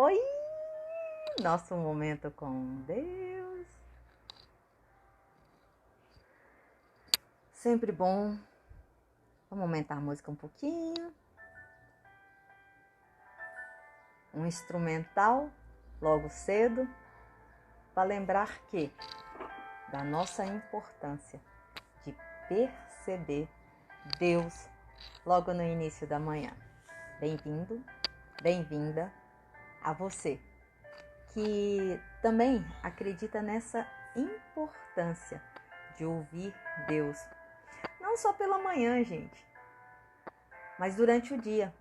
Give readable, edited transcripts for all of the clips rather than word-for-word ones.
Oi! Nosso momento com Deus. Sempre bom. Vamos aumentar a música um pouquinho. Um instrumental, logo cedo, para lembrar que da nossa importância de perceber Deus logo no início da manhã. Bem-vindo, bem-vinda a você que também acredita nessa importância de ouvir Deus. Não só pela manhã, gente, mas durante o dia.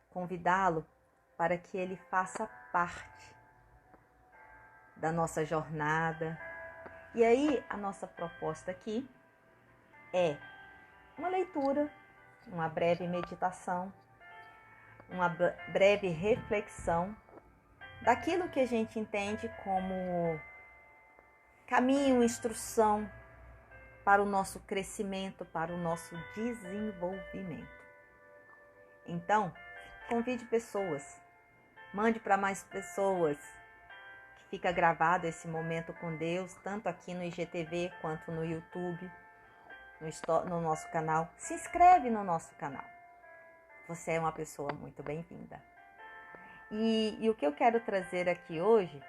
Convidá-lo para que ele faça parte da nossa jornada. E aí, a nossa proposta aqui é uma leitura, uma breve meditação, uma breve reflexão daquilo que a gente entende como caminho, instrução para o nosso crescimento, para o nosso desenvolvimento. Então, convide pessoas, mande para mais pessoas, que fica gravado esse momento com Deus, tanto aqui no IGTV quanto no YouTube, no nosso canal. Se inscreve no nosso canal. Você é uma pessoa muito bem-vinda. E o que eu quero trazer aqui hoje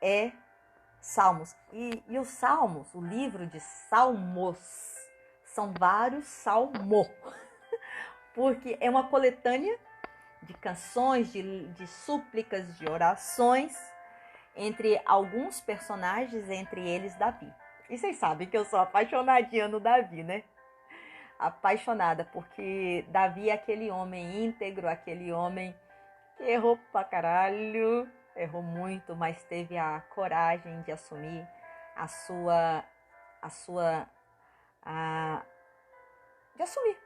é Salmos. E os Salmos, o livro de Salmos, são vários salmos, porque é uma coletânea de canções, de súplicas, de orações, entre alguns personagens, entre eles Davi. E vocês sabem que eu sou apaixonadinha no Davi, né? Apaixonada, porque Davi é aquele homem íntegro, aquele homem que errou pra caralho, errou muito, mas teve a coragem de assumir de assumir,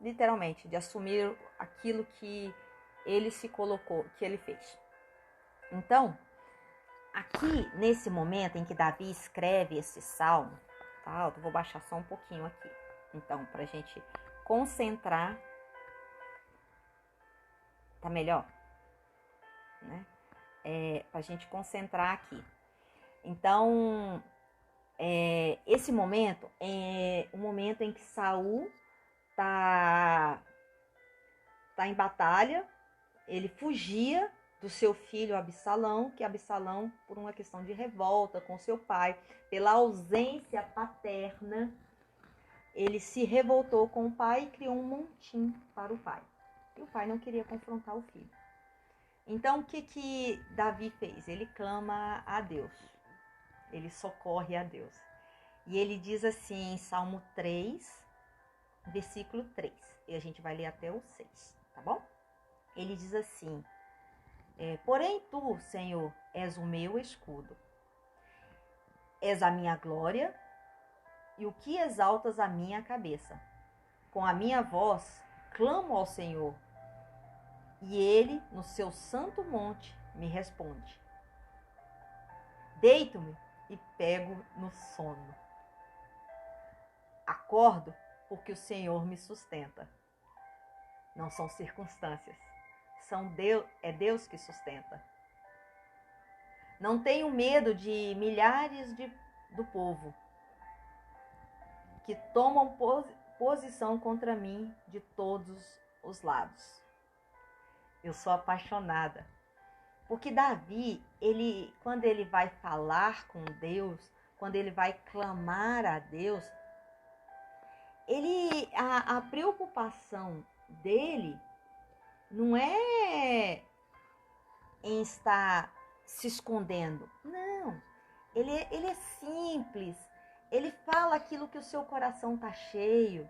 literalmente, de assumir aquilo que ele se colocou, que ele fez. Então, aqui nesse momento em que Davi escreve esse salmo, tá? Eu vou baixar só um pouquinho aqui. Então, pra gente concentrar, tá melhor, né? Pra gente concentrar aqui. Então, esse momento é o momento em que Saul tá em batalha. Ele fugia do seu filho Absalão, que Absalão, por uma questão de revolta com seu pai, pela ausência paterna, ele se revoltou com o pai e criou um montim para o pai. E o pai não queria confrontar o filho. Então, o que Davi fez? Ele clama a Deus. Ele socorre a Deus. E ele diz assim em Salmo 3, versículo 3. E a gente vai ler até o 6, tá bom? Ele diz assim: porém tu, Senhor, és o meu escudo. És a minha glória e o que exaltas a minha cabeça. Com a minha voz clamo ao Senhor, e ele, no seu santo monte, me responde. Deito-me e pego no sono. Acordo porque o Senhor me sustenta. Não são circunstâncias, é Deus que sustenta. Não tenho medo de milhares do povo que tomam posição contra mim de todos os lados. Eu sou apaixonada, porque Davi, quando ele vai falar com Deus, quando ele vai clamar a Deus, a preocupação dele não é em estar se escondendo. Não, ele é simples. Ele fala aquilo que o seu coração está cheio.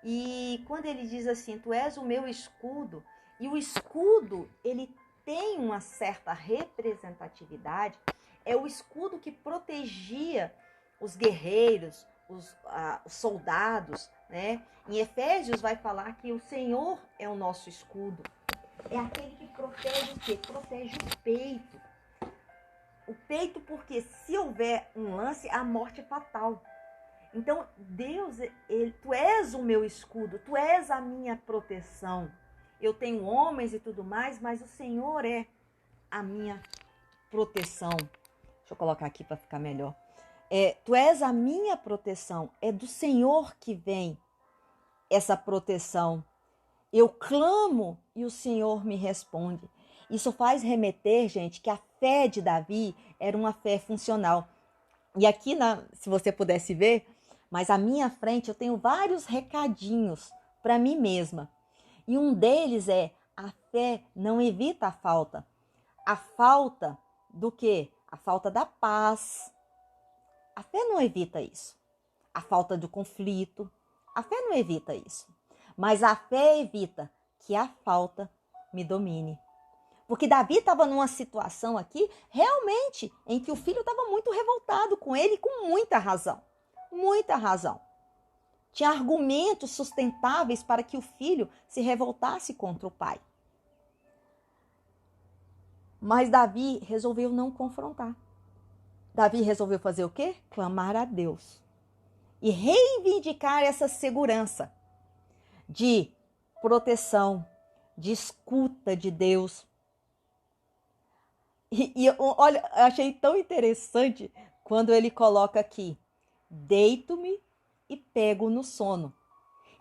E quando ele diz assim, tu és o meu escudo, e o escudo, ele tem uma certa representatividade, é o escudo que protegia os guerreiros, os soldados, né? Em Efésios vai falar que o Senhor é o nosso escudo. É aquele que protege o quê? Protege o peito. O peito, porque se houver um lance, a morte é fatal. Então, Deus, tu és o meu escudo, tu és a minha proteção. Eu tenho homens e tudo mais, mas o Senhor é a minha proteção. Deixa eu colocar aqui para ficar melhor. Tu és a minha proteção. É do Senhor que vem essa proteção. Eu clamo e o Senhor me responde. Isso faz remeter, gente, que a fé de Davi era uma fé funcional. E aqui, se você pudesse ver, mas à minha frente eu tenho vários recadinhos para mim mesma. E um deles é: a fé não evita a falta. A falta do quê? A falta da paz. A fé não evita isso. A falta do conflito. A fé não evita isso. Mas a fé evita que a falta me domine. Porque Davi estava numa situação aqui, realmente, em que o filho estava muito revoltado com ele, com muita razão. Muita razão. Tinha argumentos sustentáveis para que o filho se revoltasse contra o pai. Mas Davi resolveu não confrontar. Davi resolveu fazer o quê? Clamar a Deus. E reivindicar essa segurança de proteção, de escuta de Deus. Olha, eu achei tão interessante quando ele coloca aqui: deito-me e pego no sono.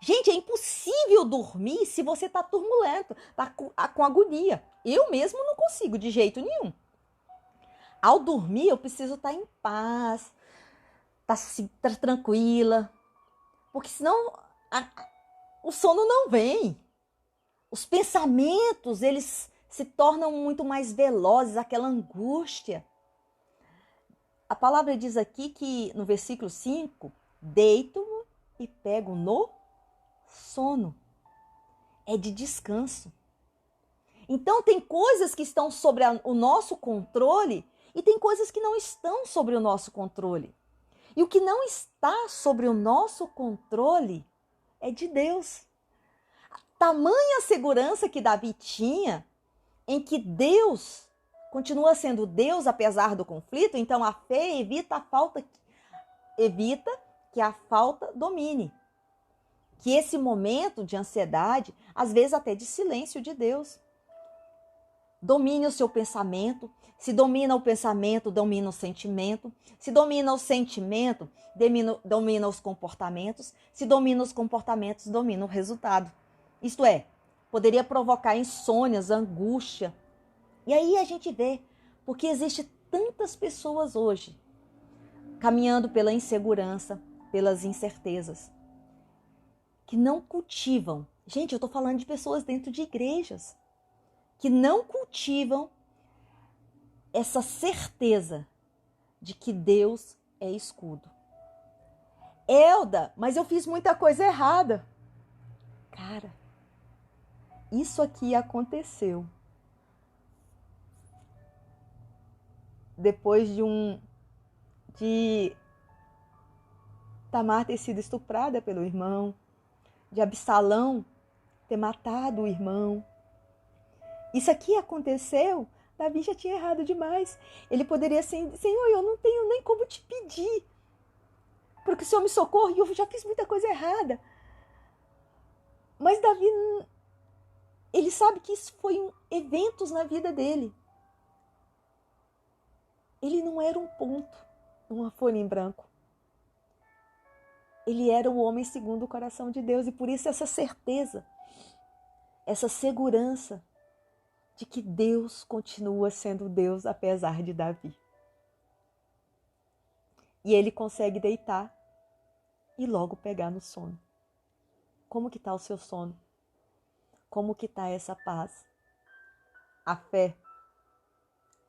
Gente, é impossível dormir se você está turbulento, está com agonia. Eu mesmo não consigo de jeito nenhum. Ao dormir, eu preciso estar em paz, estar tranquila, porque senão o sono não vem. Os pensamentos, eles se tornam muito mais velozes, aquela angústia. A palavra diz aqui que no versículo 5, deito-me e pego no sono. É de descanso. Então tem coisas que estão sobre o nosso controle e tem coisas que não estão sobre o nosso controle. E o que não está sobre o nosso controle é de Deus. Tamanha segurança que Davi tinha em que Deus continua sendo Deus apesar do conflito, então a fé evita que a falta domine. Que esse momento de ansiedade, às vezes até de silêncio de Deus, domine o seu pensamento. Se domina o pensamento, domina o sentimento. Se domina o sentimento, domina os comportamentos. Se domina os comportamentos, domina o resultado. Isto é, poderia provocar insônias, angústia. E aí a gente vê, porque existe tantas pessoas hoje caminhando pela insegurança, pelas incertezas, que não cultivam. Gente, eu estou falando de pessoas dentro de igrejas, que não cultivam essa certeza de que Deus é escudo. Elda, mas eu fiz muita coisa errada. Cara, isso aqui aconteceu depois de Tamar ter sido estuprada pelo irmão, de Absalão ter matado o irmão. Isso aqui aconteceu, Davi já tinha errado demais. Ele poderia assim: Senhor, eu não tenho nem como te pedir, porque o Senhor me socorre e eu já fiz muita coisa errada. Mas Davi, ele sabe que isso foi eventos na vida dele. Ele não era um ponto, uma folha em branco. Ele era um homem segundo o coração de Deus e por isso essa certeza, essa segurança de que Deus continua sendo Deus apesar de Davi. E ele consegue deitar e logo pegar no sono. Como que está o seu sono? Como que está essa paz? A fé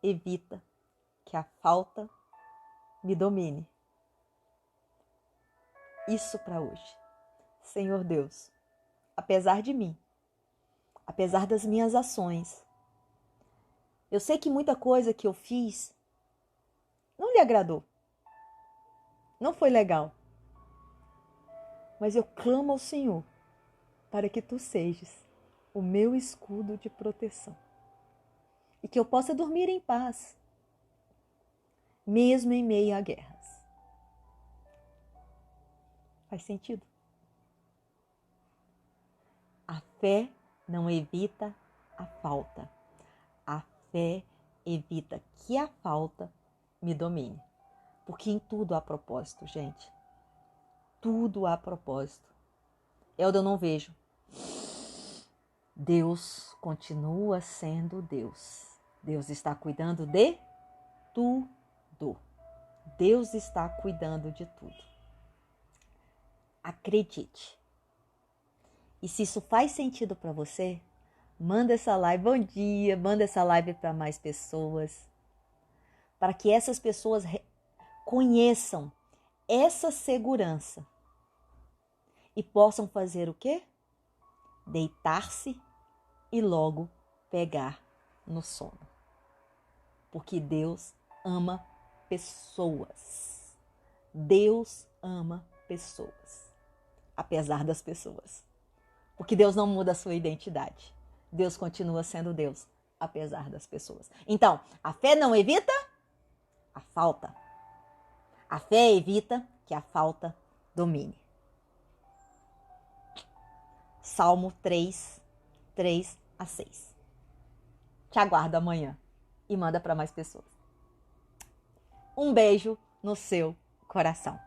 evita que a falta me domine. Isso para hoje. Senhor Deus, apesar de mim, apesar das minhas ações, eu sei que muita coisa que eu fiz não lhe agradou. Não foi legal. Mas eu clamo ao Senhor para que tu sejas o meu escudo de proteção. E que eu possa dormir em paz, mesmo em meio a guerras. Faz sentido? A fé não evita a falta. A fé evita que a falta me domine. Porque em tudo há propósito, gente. Tudo há propósito. Elda, eu não vejo. Deus continua sendo Deus. Deus está cuidando de tudo. Deus está cuidando de tudo. Acredite. E se isso faz sentido para você, manda essa live, bom dia, manda essa live para mais pessoas. Para que essas pessoas conheçam essa segurança. E possam fazer o quê? Deitar-se e logo pegar no sono. Porque Deus ama pessoas. Deus ama pessoas. Apesar das pessoas. Porque Deus não muda a sua identidade. Deus continua sendo Deus, apesar das pessoas. Então, a fé não evita a falta. A fé evita que a falta domine. Salmo 3, 3-6. Te aguardo amanhã e manda para mais pessoas. Um beijo no seu coração.